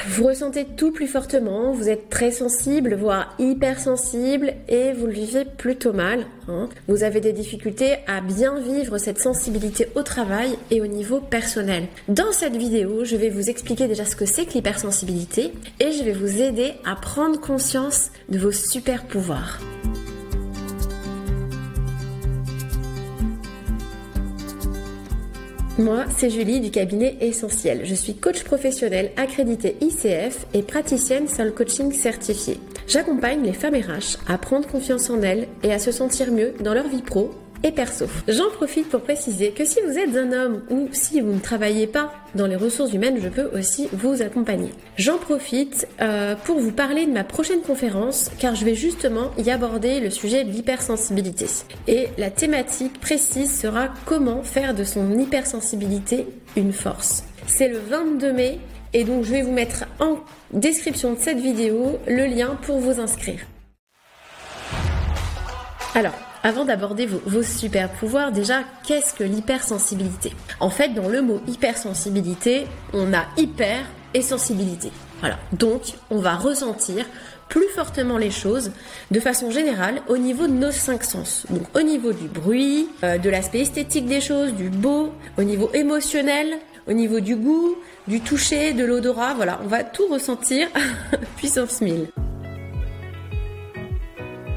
Vous ressentez tout plus fortement, vous êtes très sensible, voire hypersensible et vous le vivez plutôt mal. Vous avez des difficultés à bien vivre cette sensibilité au travail et au niveau personnel. Dans cette vidéo, je vais vous expliquer déjà ce que c'est que l'hypersensibilité et je vais vous aider à prendre conscience de vos super pouvoirs. Moi, c'est Julie du cabinet Essentiel. Je suis coach professionnel accrédité ICF et praticienne Soul Coaching certifiée. J'accompagne les femmes RH à prendre confiance en elles et à se sentir mieux dans leur vie pro et perso. J'en profite pour préciser que si vous êtes un homme ou si vous ne travaillez pas dans les ressources humaines, je peux aussi vous accompagner. J'en profite pour vous parler de ma prochaine conférence car je vais justement y aborder le sujet de l'hypersensibilité. Et la thématique précise sera comment faire de son hypersensibilité une force. C'est le 22 mai et donc je vais vous mettre en description de cette vidéo le lien pour vous inscrire. Alors, avant d'aborder vos super pouvoirs, déjà, qu'est-ce que l'hypersensibilité ? En fait, dans le mot hypersensibilité, on a hyper et sensibilité. Voilà. Donc, on va ressentir plus fortement les choses de façon générale au niveau de nos 5 sens. Donc, au niveau du bruit, de l'aspect esthétique des choses, du beau, au niveau émotionnel, au niveau du goût, du toucher, de l'odorat. Voilà, on va tout ressentir puissance 1000.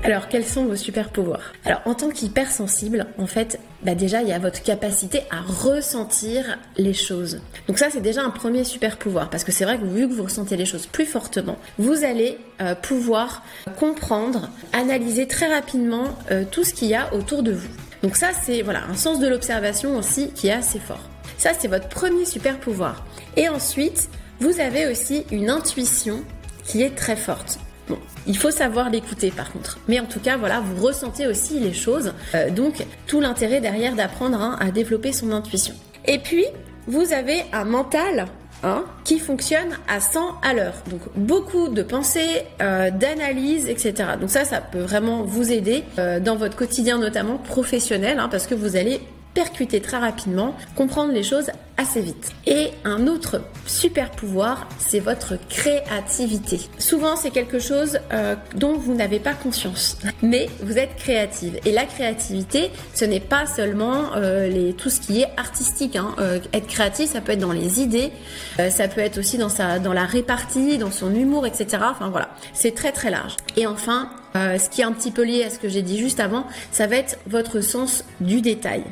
Alors, quels sont vos super pouvoirs ? Alors, en tant qu'hypersensible, en fait, déjà, il y a votre capacité à ressentir les choses. Donc ça, c'est déjà un premier super pouvoir, parce que c'est vrai que vu que vous ressentez les choses plus fortement, vous allez pouvoir comprendre, analyser très rapidement tout ce qu'il y a autour de vous. Donc ça, c'est un sens de l'observation aussi qui est assez fort. Ça, c'est votre premier super pouvoir. Et ensuite, vous avez aussi une intuition qui est très forte. Bon, il faut savoir l'écouter par contre. Mais en tout cas, vous ressentez aussi les choses. Donc, tout l'intérêt derrière d'apprendre à développer son intuition. Et puis, vous avez un mental qui fonctionne à 100 à l'heure. Donc, beaucoup de pensées, d'analyse, etc. Donc ça peut vraiment vous aider dans votre quotidien, notamment professionnel, parce que vous allez percuter très rapidement, comprendre les choses assez vite. Et un autre super pouvoir, c'est votre créativité. Souvent, c'est quelque chose dont vous n'avez pas conscience, mais vous êtes créative. Et la créativité, ce n'est pas seulement tout ce qui est artistique. Être créatif, ça peut être dans les idées, ça peut être aussi dans la répartie, dans son humour, etc. Enfin voilà, c'est très très large. Et enfin, ce qui est un petit peu lié à ce que j'ai dit juste avant, ça va être votre sens du détail.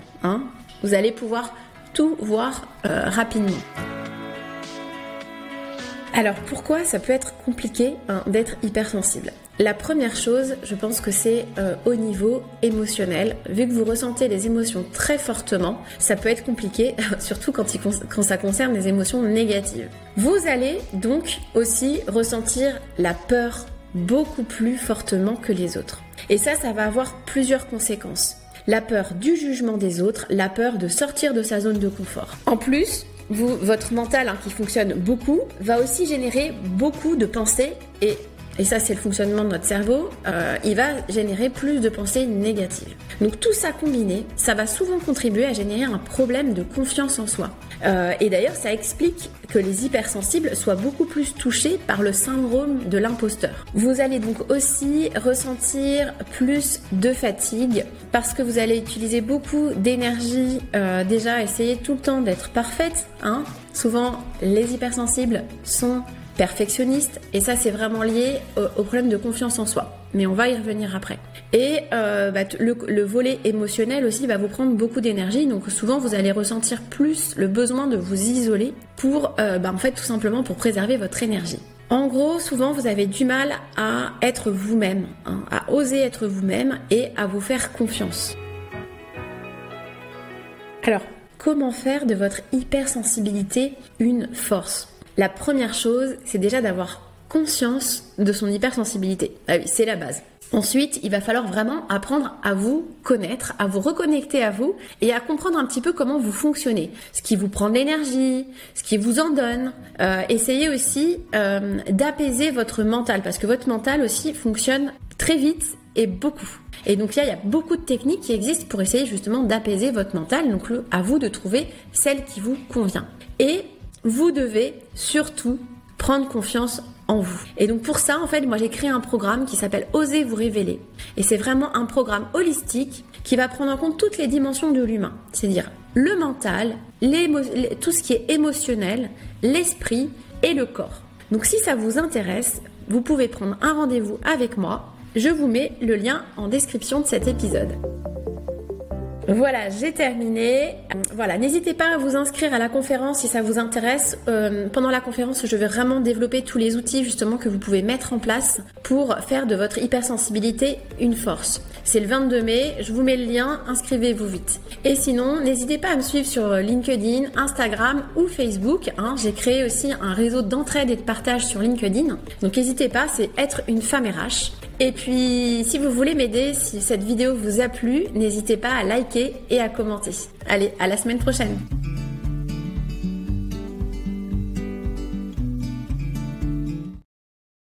Vous allez pouvoir tout voir rapidement. Alors pourquoi ça peut être compliqué d'être hypersensible ? La première chose, je pense que c'est au niveau émotionnel. Vu que vous ressentez les émotions très fortement, ça peut être compliqué, surtout quand ça concerne les émotions négatives. Vous allez donc aussi ressentir la peur beaucoup plus fortement que les autres. Et ça va avoir plusieurs conséquences. La peur du jugement des autres, la peur de sortir de sa zone de confort. En plus, votre mental qui fonctionne beaucoup va aussi générer beaucoup de pensées et ça c'est le fonctionnement de notre cerveau, il va générer plus de pensées négatives. Donc tout ça combiné, ça va souvent contribuer à générer un problème de confiance en soi. Et d'ailleurs ça explique que les hypersensibles soient beaucoup plus touchés par le syndrome de l'imposteur. Vous allez donc aussi ressentir plus de fatigue parce que vous allez utiliser beaucoup d'énergie, déjà essayer tout le temps d'être parfaite. Souvent les hypersensibles sont perfectionniste et ça c'est vraiment lié au problème de confiance en soi, mais on va y revenir après. Et le volet émotionnel aussi va vous prendre beaucoup d'énergie, donc souvent vous allez ressentir plus le besoin de vous isoler pour en fait tout simplement pour préserver votre énergie. En gros, souvent vous avez du mal à être vous-même, à oser être vous-même et à vous faire confiance. Alors, comment faire de votre hypersensibilité une force ? La première chose, c'est déjà d'avoir conscience de son hypersensibilité. Ah oui, c'est la base. Ensuite, il va falloir vraiment apprendre à vous connaître, à vous reconnecter à vous et à comprendre un petit peu comment vous fonctionnez. Ce qui vous prend de l'énergie, ce qui vous en donne. Essayez aussi d'apaiser votre mental parce que votre mental aussi fonctionne très vite et beaucoup. Et donc là, il y a beaucoup de techniques qui existent pour essayer justement d'apaiser votre mental. Donc à vous de trouver celle qui vous convient. Et vous devez surtout prendre confiance en vous. Et donc pour ça, en fait, moi j'ai créé un programme qui s'appelle Osez vous révéler. Et c'est vraiment un programme holistique qui va prendre en compte toutes les dimensions de l'humain. C'est-à-dire le mental, tout ce qui est émotionnel, l'esprit et le corps. Donc si ça vous intéresse, vous pouvez prendre un rendez-vous avec moi. Je vous mets le lien en description de cet épisode. Voilà, j'ai terminé. Voilà, n'hésitez pas à vous inscrire à la conférence si ça vous intéresse. Pendant la conférence, je vais vraiment développer tous les outils justement que vous pouvez mettre en place pour faire de votre hypersensibilité une force. C'est le 22 mai, je vous mets le lien, inscrivez-vous vite. Et sinon, n'hésitez pas à me suivre sur LinkedIn, Instagram ou Facebook. J'ai créé aussi un réseau d'entraide et de partage sur LinkedIn. Donc n'hésitez pas, c'est Être une femme RH. Et puis, si vous voulez m'aider, si cette vidéo vous a plu, n'hésitez pas à liker et à commenter. Allez, à la semaine prochaine.